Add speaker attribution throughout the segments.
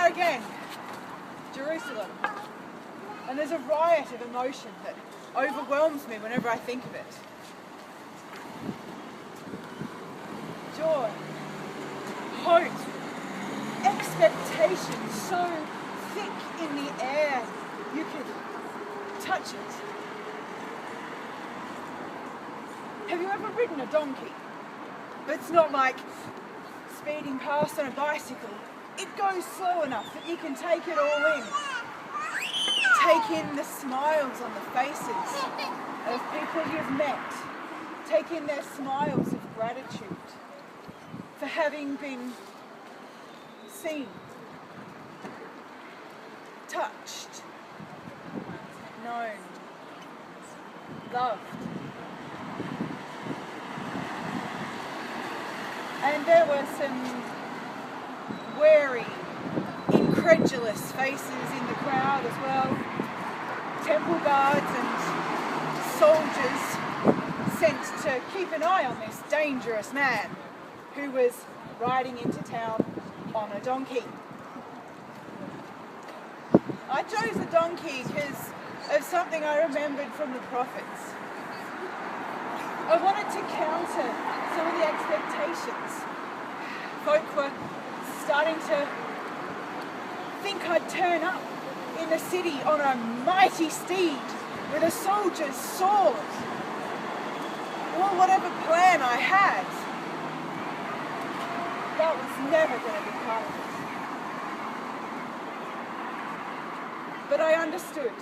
Speaker 1: again, Jerusalem. And there's a riot of emotion that overwhelms me whenever I think of it. Joy, hope, expectation so thick in the air you could touch it. Have you ever ridden a donkey? But it's not like speeding past on a bicycle. It goes slow enough that you can take it all in. Take in the smiles on the faces of people you've met. Take in their smiles of gratitude for having been seen, touched, known, loved. And there were some wary, incredulous faces in the crowd as well. Temple guards and soldiers sent to keep an eye on this dangerous man who was riding into town on a donkey. I chose a donkey because of something I remembered from the prophets. I wanted to counter some of the expectations. Folk were starting to think I'd turn up in the city on a mighty steed with a soldier's sword. Or whatever plan I had, that was never going to be part of it. But I understood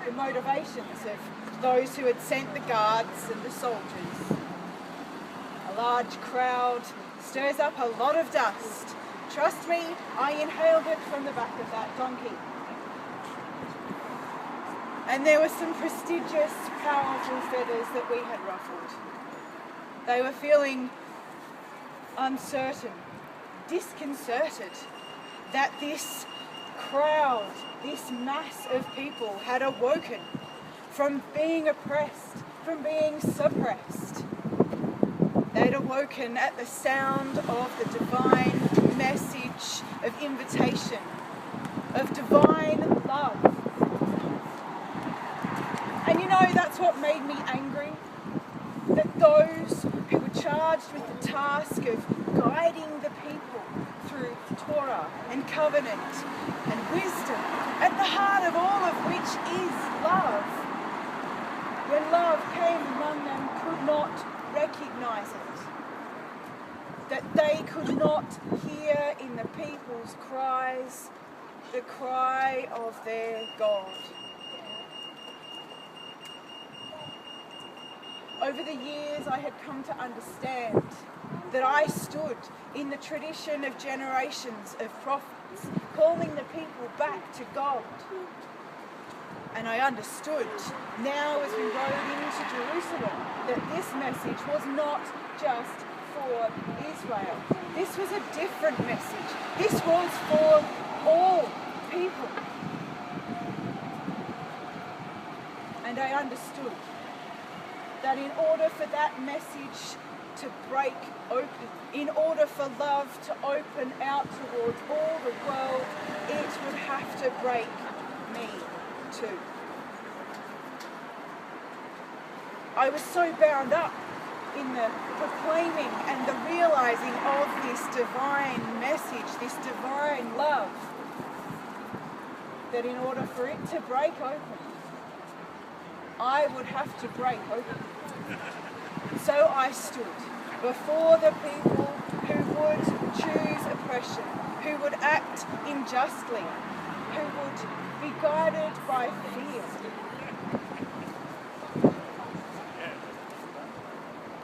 Speaker 1: the motivations of those who had sent the guards and the soldiers. A large crowd stirs up a lot of dust. Trust me, I inhaled it from the back of that donkey. And there were some prestigious, powerful feathers that we had ruffled. They were feeling uncertain, disconcerted that this crowd, this mass of people had awoken from being oppressed, from being suppressed. They'd awoken at the sound of the divine message of invitation, of divine love. And you know, that's what made me angry. That those who were charged with the task of guiding the people through Torah and covenant and wisdom, at the heart of all of which is love, when love came among them, could not recognize it. That they could not hear in the people's cries the cry of their God. Over the years, I had come to understand that I stood in the tradition of generations of prophets, calling the people back to God. And I understood now as we rode into Jerusalem that this message was not just for Israel. This was a different message. This was for all people. And I understood that in order for that message to break open, in order for love to open out towards all the world, it would have to break me too. I was so bound up in the proclaiming and the realizing of this divine message, this divine love, that in order for it to break open, I would have to break open. So I stood before the people who would choose oppression, who would act unjustly, who would be guided by fear.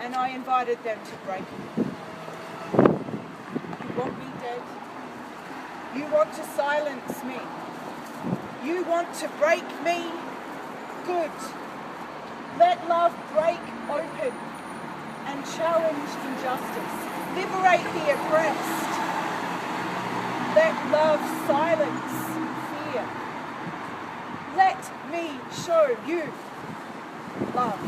Speaker 1: And I invited them to break me. You want me dead? You want to silence me? You want to break me? Good. Let love break open and challenge injustice. Liberate the oppressed. Let love silence fear. Let me show you love.